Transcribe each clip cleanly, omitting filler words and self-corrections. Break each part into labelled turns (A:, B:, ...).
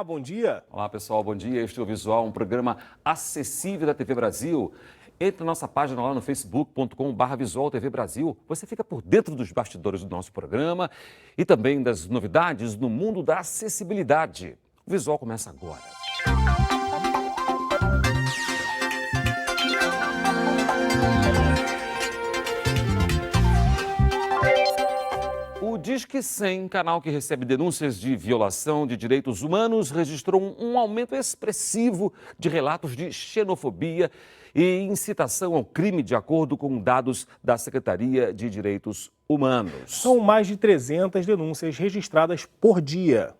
A: Olá, bom dia.
B: Olá, pessoal, bom dia. Este é o Visual, um programa acessível da TV Brasil. Entre na nossa página lá no facebook.com/Visual TV Brasil. Você fica por dentro dos bastidores do nosso programa e também das novidades no mundo da acessibilidade. O Visual começa agora. O Disque 100, canal que recebe denúncias de violação de direitos humanos, registrou um aumento expressivo de relatos de xenofobia e incitação ao crime, de acordo com dados da Secretaria de Direitos Humanos.
A: São mais de 300 denúncias registradas por dia.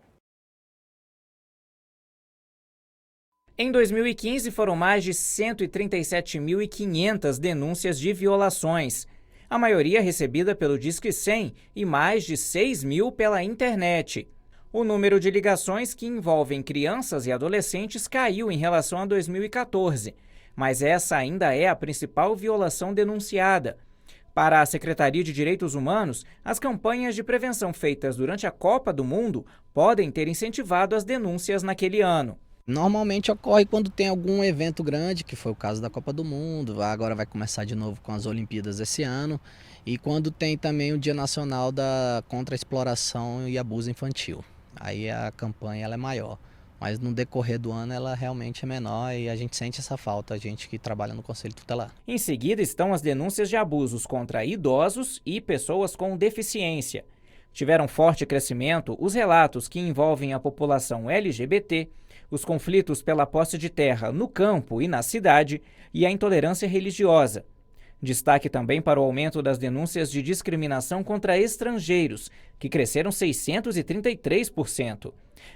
C: Em 2015, foram mais de 137.500 denúncias de violações. A maioria recebida pelo Disque 100 e mais de 6.000 pela internet. O número de ligações que envolvem crianças e adolescentes caiu em relação a 2014, mas essa ainda é a principal violação denunciada. Para a Secretaria de Direitos Humanos, as campanhas de prevenção feitas durante a Copa do Mundo podem ter incentivado as denúncias naquele ano.
D: Normalmente ocorre quando tem algum evento grande, que foi o caso da Copa do Mundo, agora vai começar de novo com as Olimpíadas esse ano, e quando tem também o Dia Nacional contra a Exploração e Abuso Infantil. Aí a campanha ela é maior, mas no decorrer do ano ela realmente é menor e a gente sente essa falta, a gente que trabalha no Conselho Tutelar.
C: Em seguida estão as denúncias de abusos contra idosos e pessoas com deficiência. Tiveram forte crescimento os relatos que envolvem a população LGBT, os conflitos pela posse de terra no campo e na cidade e a intolerância religiosa. Destaque também para o aumento das denúncias de discriminação contra estrangeiros, que cresceram 633%.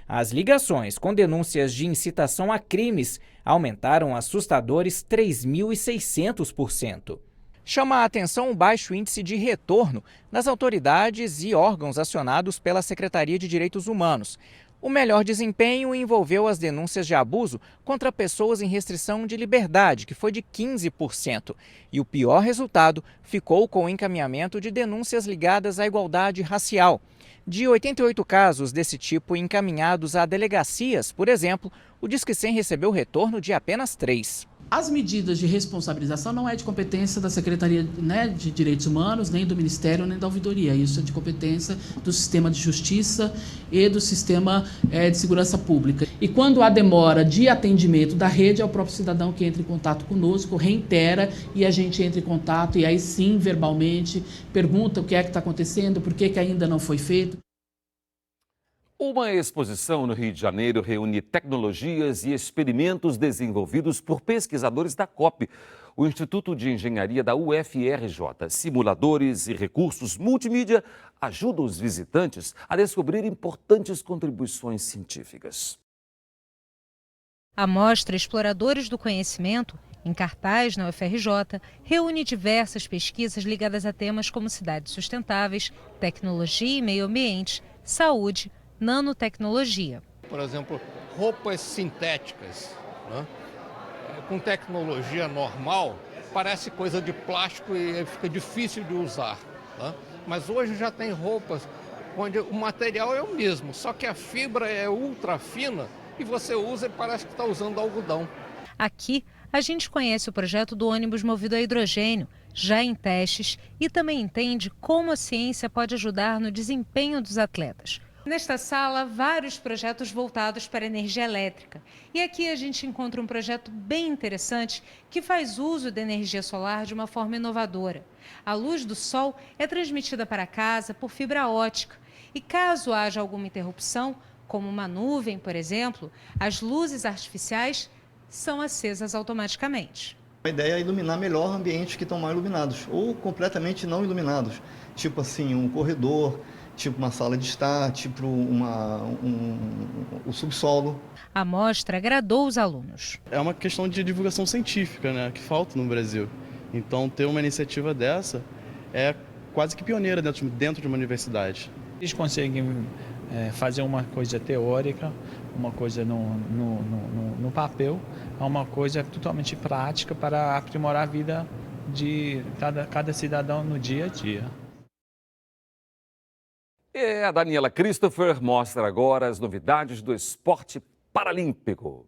C: As ligações com denúncias de incitação a crimes aumentaram assustadores 3.600%. Chama a atenção o baixo índice de retorno das autoridades e órgãos acionados pela Secretaria de Direitos Humanos. O melhor desempenho envolveu as denúncias de abuso contra pessoas em restrição de liberdade, que foi de 15%. E o pior resultado ficou com o encaminhamento de denúncias ligadas à igualdade racial. De 88 casos desse tipo encaminhados a delegacias, por exemplo, o Disque 100 recebeu retorno de apenas 3.
E: As medidas de responsabilização não é de competência da Secretaria, de Direitos Humanos, nem do Ministério, nem da Ouvidoria. Isso é de competência do Sistema de Justiça e do Sistema de Segurança Pública. E quando há demora de atendimento da rede, é o próprio cidadão que entra em contato conosco, reitera e a gente entra em contato e aí sim, verbalmente, pergunta o que é que está acontecendo, por que ainda não foi feito.
B: Uma exposição no Rio de Janeiro reúne tecnologias e experimentos desenvolvidos por pesquisadores da COP, o Instituto de Engenharia da UFRJ. Simuladores e recursos multimídia ajudam os visitantes a descobrir importantes contribuições científicas.
F: A mostra Exploradores do Conhecimento, em cartaz na UFRJ, reúne diversas pesquisas ligadas a temas como cidades sustentáveis, tecnologia e meio ambiente, saúde, nanotecnologia.
G: Por exemplo, roupas sintéticas, né? Com tecnologia normal, parece coisa de plástico e fica difícil de usar, né? Mas hoje já tem roupas onde o material é o mesmo, só que a fibra é ultra fina e você usa e parece que está usando algodão.
F: Aqui, a gente conhece o projeto do ônibus movido a hidrogênio, já em testes, e também entende como a ciência pode ajudar no desempenho dos atletas. Nesta sala, vários projetos voltados para a energia elétrica. E aqui a gente encontra um projeto bem interessante que faz uso da energia solar de uma forma inovadora. A luz do sol é transmitida para casa por fibra ótica. E caso haja alguma interrupção, como uma nuvem, por exemplo, as luzes artificiais são acesas automaticamente.
H: A ideia é iluminar melhor ambientes que estão mal iluminados ou completamente não iluminados. Tipo assim, um corredor, tipo uma sala de estar, tipo o subsolo.
F: A mostra agradou os alunos.
I: É uma questão de divulgação científica, né, que falta no Brasil. Então, ter uma iniciativa dessa é quase que pioneira dentro de uma universidade.
J: Eles conseguem fazer uma coisa teórica, uma coisa no papel, uma coisa totalmente prática para aprimorar a vida de cada cidadão no dia a dia.
B: A Daniela Christopher mostra agora as novidades do esporte Paralímpico.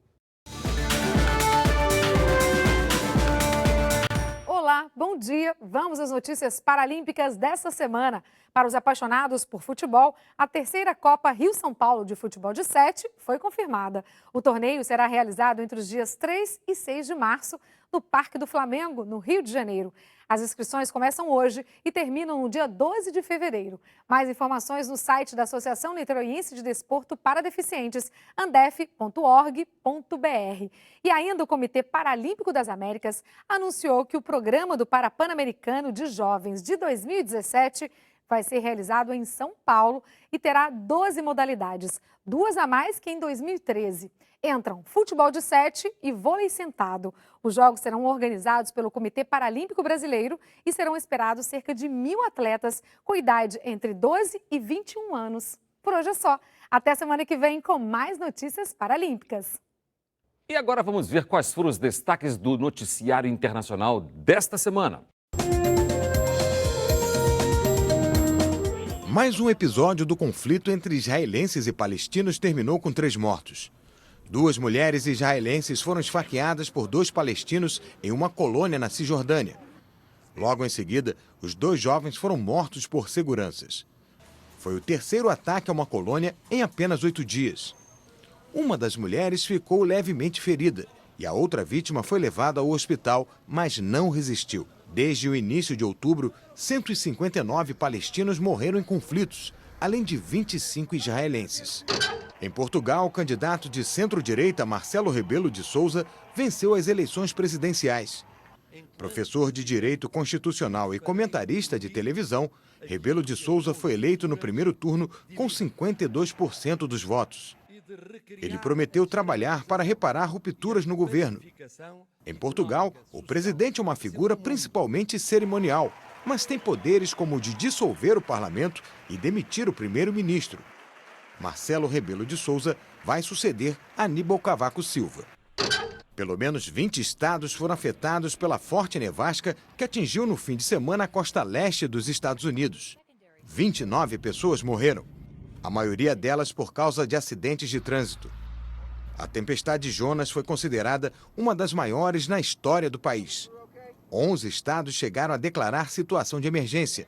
K: Olá, bom dia. Vamos às notícias paralímpicas desta semana. Para os apaixonados por futebol, a terceira Copa Rio-São Paulo de Futebol de 7 foi confirmada. O torneio será realizado entre os dias 3 e 6 de março, no Parque do Flamengo, no Rio de Janeiro. As inscrições começam hoje e terminam no dia 12 de fevereiro. Mais informações no site da Associação Niteroiense de Desporto para Deficientes, andef.org.br. E ainda o Comitê Paralímpico das Américas anunciou que o programa do Parapan-Americano de Jovens de 2017 vai ser realizado em São Paulo e terá 12 modalidades, 2 a mais que em 2013. Entram futebol de 7 e vôlei sentado. Os jogos serão organizados pelo Comitê Paralímpico Brasileiro e serão esperados cerca de 1.000 atletas com idade entre 12 e 21 anos. Por hoje é só. Até semana que vem com mais notícias paralímpicas.
B: E agora vamos ver quais foram os destaques do noticiário internacional desta semana.
L: Mais um episódio do conflito entre israelenses e palestinos terminou com 3 mortos. 2 mulheres israelenses foram esfaqueadas por 2 palestinos em uma colônia na Cisjordânia. Logo em seguida, os 2 jovens foram mortos por seguranças. Foi o terceiro ataque a uma colônia em apenas 8 dias. Uma das mulheres ficou levemente ferida e a outra vítima foi levada ao hospital, mas não resistiu. Desde o início de outubro, 159 palestinos morreram em conflitos, além de 25 israelenses. Em Portugal, o candidato de centro-direita Marcelo Rebelo de Sousa venceu as eleições presidenciais. Professor de Direito Constitucional e comentarista de televisão, Rebelo de Sousa foi eleito no primeiro turno com 52% dos votos. Ele prometeu trabalhar para reparar rupturas no governo. Em Portugal, o presidente é uma figura principalmente cerimonial, mas tem poderes como o de dissolver o parlamento e demitir o primeiro-ministro. Marcelo Rebelo de Sousa vai suceder Aníbal Cavaco Silva. Pelo menos 20 estados foram afetados pela forte nevasca que atingiu no fim de semana a costa leste dos Estados Unidos. 29 pessoas morreram, a maioria delas por causa de acidentes de trânsito. A tempestade Jonas foi considerada uma das maiores na história do país. 11 estados chegaram a declarar situação de emergência.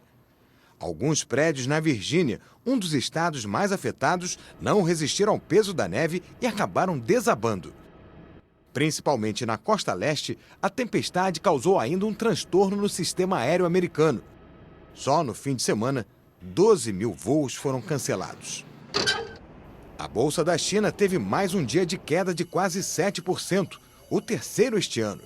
L: Alguns prédios na Virgínia, um dos estados mais afetados, não resistiram ao peso da neve e acabaram desabando. Principalmente na costa leste, a tempestade causou ainda um transtorno no sistema aéreo americano. Só no fim de semana, 12.000 voos foram cancelados. A Bolsa da China teve mais um dia de queda de quase 7%, o terceiro este ano.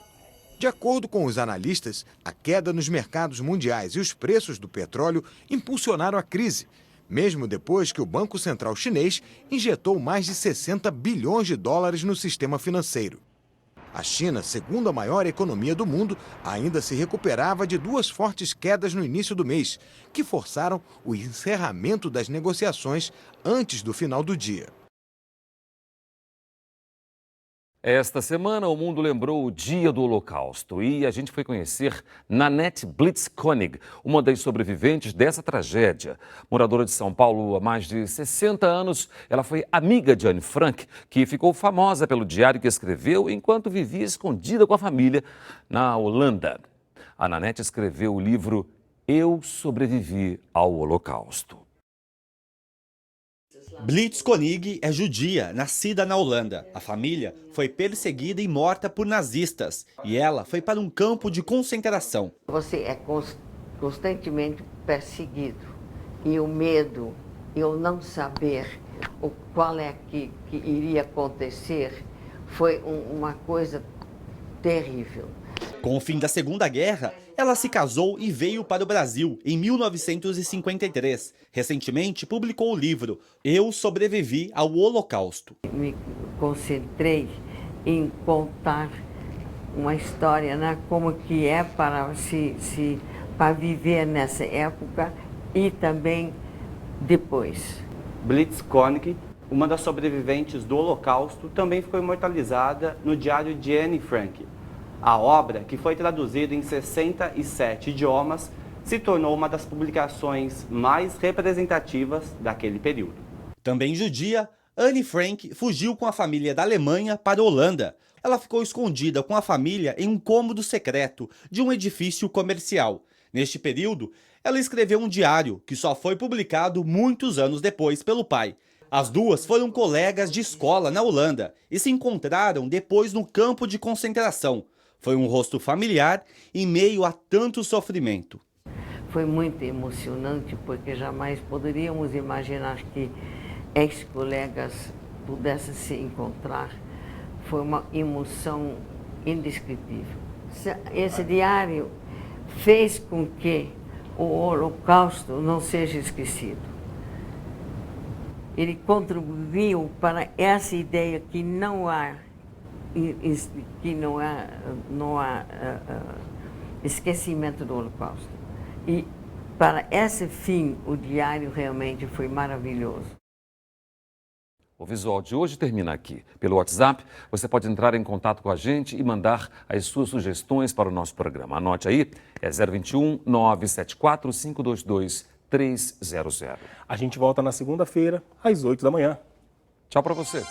L: De acordo com os analistas, a queda nos mercados mundiais e os preços do petróleo impulsionaram a crise, mesmo depois que o Banco Central Chinês injetou mais de 60 bilhões de dólares no sistema financeiro. A China, segunda maior economia do mundo, ainda se recuperava de 2 fortes quedas no início do mês, que forçaram o encerramento das negociações antes do final do dia.
B: Esta semana, o mundo lembrou o Dia do Holocausto e a gente foi conhecer Nanette Blitz-Koenig, uma das sobreviventes dessa tragédia. Moradora de São Paulo há mais de 60 anos, ela foi amiga de Anne Frank, que ficou famosa pelo diário que escreveu enquanto vivia escondida com a família na Holanda. A Nanette escreveu o livro Eu Sobrevivi ao Holocausto.
M: Blitz-Koenig é judia, nascida na Holanda. A família foi perseguida e morta por nazistas e ela foi para um campo de concentração.
N: Você é constantemente perseguido e o medo, eu não saber qual é que iria acontecer, foi uma coisa terrível.
M: Com o fim da Segunda Guerra, ela se casou e veio para o Brasil em 1953. Recentemente publicou o livro Eu Sobrevivi ao Holocausto.
N: Me concentrei em contar uma história, né, como que é para para viver nessa época e também depois.
O: Blitz-Koenig, uma das sobreviventes do Holocausto, também ficou imortalizada no diário de Anne Frank. A obra, que foi traduzida em 67 idiomas, se tornou uma das publicações mais representativas daquele período.
M: Também judia, Anne Frank fugiu com a família da Alemanha para a Holanda. Ela ficou escondida com a família em um cômodo secreto de um edifício comercial. Neste período, ela escreveu um diário que só foi publicado muitos anos depois pelo pai. As duas foram colegas de escola na Holanda e se encontraram depois no campo de concentração. Foi um rosto familiar em meio a tanto sofrimento.
N: Foi muito emocionante porque jamais poderíamos imaginar que ex-colegas pudessem se encontrar. Foi uma emoção indescritível. Esse diário fez com que o Holocausto não seja esquecido. Ele contribuiu para essa ideia que não há esquecimento do Holocausto. E para esse fim, o diário realmente foi maravilhoso.
B: O Visual de hoje termina aqui. Pelo WhatsApp, você pode entrar em contato com a gente e mandar as suas sugestões para o nosso programa. Anote aí, é 021 974 522 300.
A: A gente volta na segunda-feira, às 8 da manhã.
B: Tchau para você.